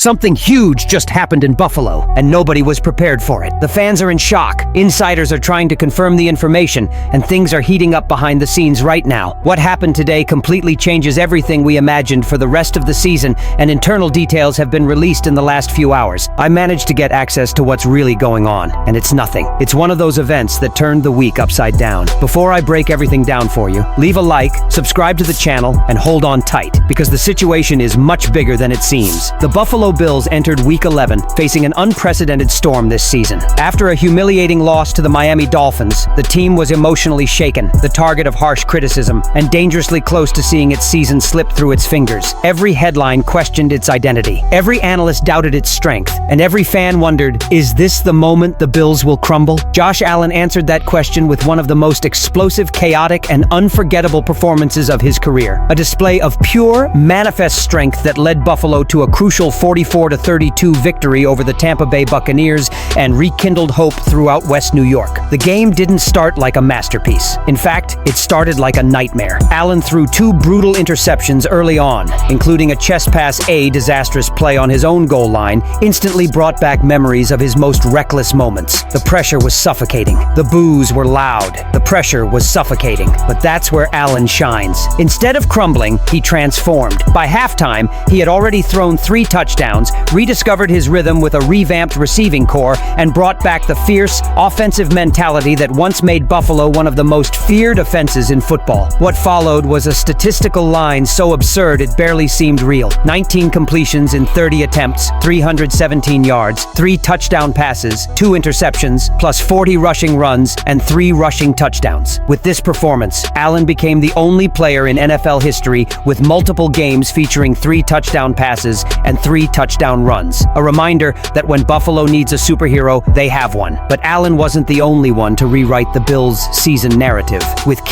Something huge just happened in Buffalo, and nobody was prepared for it. The fans are in shock. Insiders are trying to confirm the information, and things are heating up behind the scenes right now. What happened today completely changes everything we imagined for the rest of the season, and internal details have been released in the last few hours. I managed to get access to what's really going on, and it's nothing. It's one of those events that turned the week upside down. Before I break everything down for you, leave a like, subscribe to the channel, and hold on tight, because the situation is much bigger than it seems. The Buffalo Bills entered Week 11 facing an unprecedented storm this season. After a humiliating loss to the Miami Dolphins, the team was emotionally shaken, the target of harsh criticism, and dangerously close to seeing its season slip through its fingers. Every headline questioned its identity. Every analyst doubted its strength, and every fan wondered, is this the moment the Bills will crumble? Josh Allen answered that question with one of the most explosive, chaotic, and unforgettable performances of his career. A display of pure, manifest strength that led Buffalo to a crucial 44-32 victory over the Tampa Bay Buccaneers and rekindled hope throughout West New York. The game didn't start like a masterpiece. In fact, it started like a nightmare. Allen threw two brutal interceptions early on, including a chest pass disastrous play on his own goal line, instantly brought back memories of his most reckless moments. The pressure was suffocating. The boos were loud. The pressure was suffocating. But that's where Allen shines. Instead of crumbling, he transformed. By halftime, he had already thrown 3 touchdowns, rediscovered his rhythm with a revamped receiving core, and brought back the fierce, offensive mentality that once made Buffalo one of the most feared offenses in football. What followed was a statistical line so absurd it barely seemed real. 19 completions in 30 attempts, 317 yards, 3 touchdown passes, 2 interceptions, plus 40 rushing runs, and 3 rushing touchdowns. With this performance, Allen became the only player in NFL history with multiple games featuring 3 touchdown passes and 3 touchdown runs. A reminder that when Buffalo needs a superhero, they have one. But Allen wasn't the only one to rewrite the Bills' season narrative. With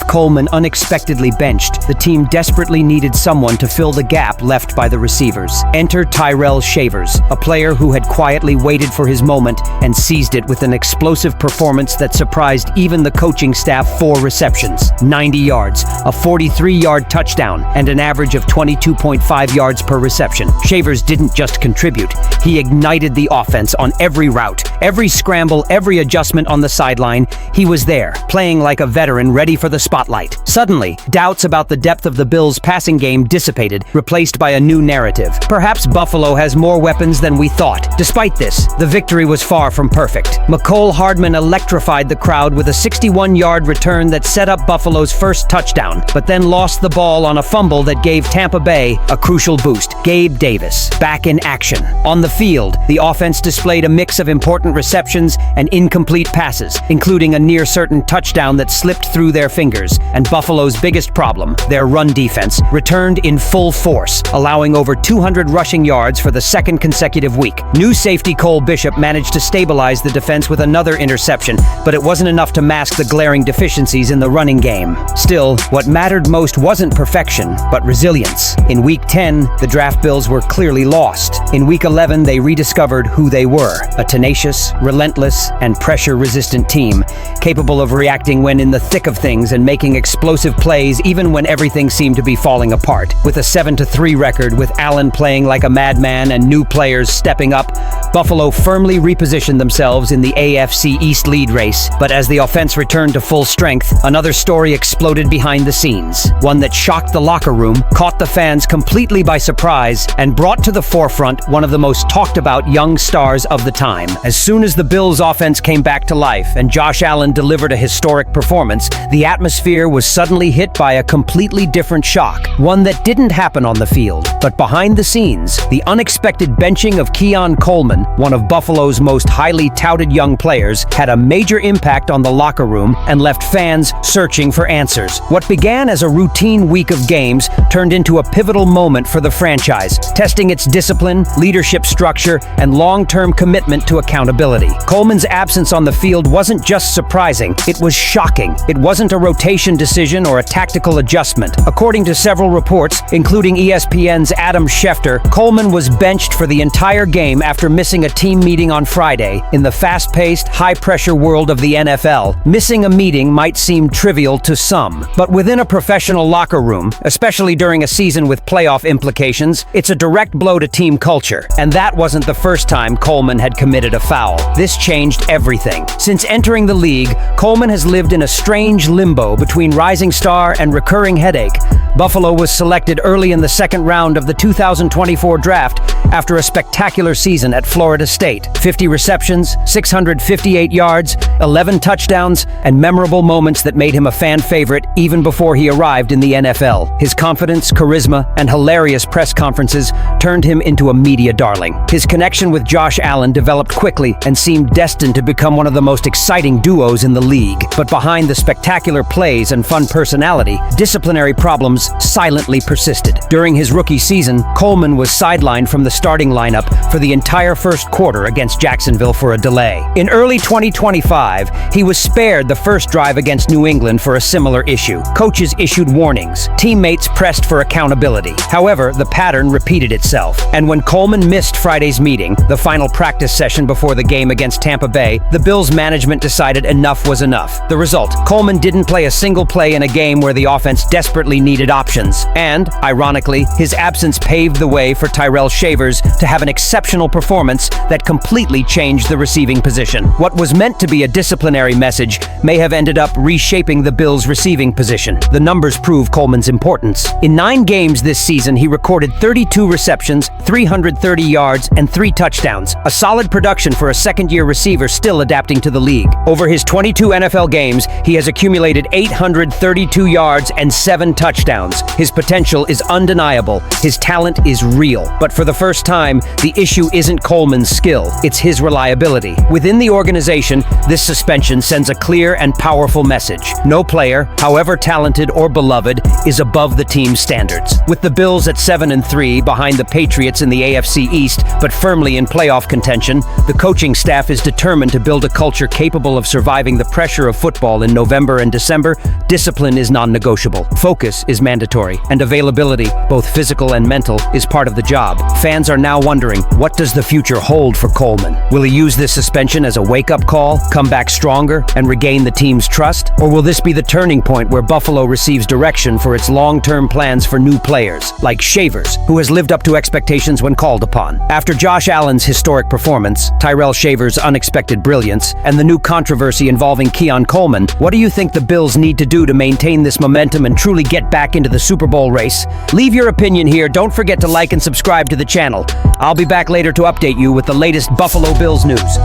Coleman unexpectedly benched, the team desperately needed someone to fill the gap left by the receivers. Enter Tyrell Shavers, a player who had quietly waited for his moment and seized it with an explosive performance that surprised even the coaching staff. 4 receptions, 90 yards, a 43-yard touchdown, and an average of 22.5 yards per reception. Shavers didn't just contribute, he ignited the offense on every route, every scramble, every adjustment on the sideline. He was there, playing like a veteran ready for the spotlight. Suddenly, doubts about the depth of the Bills' passing game dissipated, replaced by a new narrative. Perhaps Buffalo has more weapons than we thought. Despite this, the victory was far from perfect. Mecole Hardman electrified the crowd with a 61-yard return that set up Buffalo's first touchdown, but then lost the ball on a fumble that gave Tampa Bay a crucial boost. Gabe Davis, back in action. On the field, the offense displayed a mix of important receptions and incomplete passes, including a near-certain touchdown that slipped through their fingers. And Buffalo's biggest problem, their run defense, returned in full force, allowing over 200 rushing yards for the second consecutive week. New safety Cole Bishop managed to stabilize the defense with another interception, but it wasn't enough to mask the glaring deficiencies in the running game. Still, what mattered most wasn't perfection, but resilience. In Week 10, the draft Bills were clearly lost. In Week 11, they rediscovered who they were, a tenacious, relentless, and pressure-resistant team, capable of reacting when in the thick of things and making explosive plays even when everything seemed to be falling apart. With a 7-3 record, with Allen playing like a madman and new players stepping up, Buffalo firmly repositioned themselves in the AFC East lead race. But as the offense returned to full strength, another story exploded behind the scenes. One that shocked the locker room, caught the fans completely by surprise, and brought to the forefront one of the most talked about young stars of the time. As soon as the Bills' offense came back to life and Josh Allen delivered a historic performance, the atmosphere was suddenly hit by a completely different shock, one that didn't happen on the field. But behind the scenes, the unexpected benching of Keon Coleman, one of Buffalo's most highly touted young players, had a major impact on the locker room and left fans searching for answers. What began as a routine week of games turned into a pivotal moment for the franchise, testing its discipline, leadership structure, and long-term commitment to accountability. Coleman's absence on the field wasn't just surprising, it was shocking. It wasn't a rotation decision or a tactical adjustment. According to several reports, including ESPN's Adam Schefter, Coleman was benched for the entire game after missing missing a team meeting on Friday. In the fast-paced, high-pressure world of the NFL, missing a meeting might seem trivial to some. But within a professional locker room, especially during a season with playoff implications, it's a direct blow to team culture. And that wasn't the first time Coleman had committed a foul. This changed everything. Since entering the league, Coleman has lived in a strange limbo between rising star and recurring headache. Buffalo was selected early in the second round of the 2024 draft after a spectacular season at Florida State. 50 receptions, 658 yards, 11 touchdowns, and memorable moments that made him a fan favorite even before he arrived in the NFL. His confidence, charisma, and hilarious press conferences turned him into a media darling. His connection with Josh Allen developed quickly and seemed destined to become one of the most exciting duos in the league. But behind the spectacular plays and fun personality, disciplinary problems silently persisted. During his rookie season, Coleman was sidelined from the starting lineup for the entire first quarter against Jacksonville for a delay. In early 2025, he was spared the first drive against New England for a similar issue. Coaches issued warnings. Teammates pressed for accountability. However, the pattern repeated itself. And when Coleman missed Friday's meeting, the final practice session before the game against Tampa Bay, the Bills' management decided enough was enough. The result, Coleman didn't play a single play in a game where the offense desperately needed options. And, ironically, his absence paved the way for Tyrell Shavers to have an exceptional performance that completely changed the receiving position. What was meant to be a disciplinary message may have ended up reshaping the Bills' receiving position. The numbers prove Coleman's importance. In 9 games this season, he recorded 32 receptions, 330 yards, and 3 touchdowns. A solid production for a second-year receiver still adapting to the league. Over his 22 NFL games, he has accumulated 832 yards and 7 touchdowns. His potential is undeniable. His talent is real. But for the first time, the issue isn't Coleman's skill, it's his reliability. Within the organization, this suspension sends a clear and powerful message. No player, however talented or beloved, is above the team's standards. With the Bills at 7-3 behind the Patriots in the AFC East, but firmly in playoff contention, the coaching staff is determined to build a culture capable of surviving the pressure of football in November and December. Discipline is non-negotiable. Focus is mandatory, and availability, both physical and mental, is part of the job. Fans are now wondering, what does the future hold for Coleman? Will he use this suspension as a wake-up call, come back stronger, and regain the team's trust? Or will this be the turning point where Buffalo receives direction for its long-term plans for new players, like Shavers, who has lived up to expectations when called upon? After Josh Allen's historic performance, Tyrell Shavers' unexpected brilliance, and the new controversy involving Keon Coleman, what do you think the Bills need to do to maintain this momentum and truly get back into the Super Bowl race? Leave your opinion here. Don't forget to like and subscribe to the channel. I'll be back later to update you with the latest Buffalo Bills news.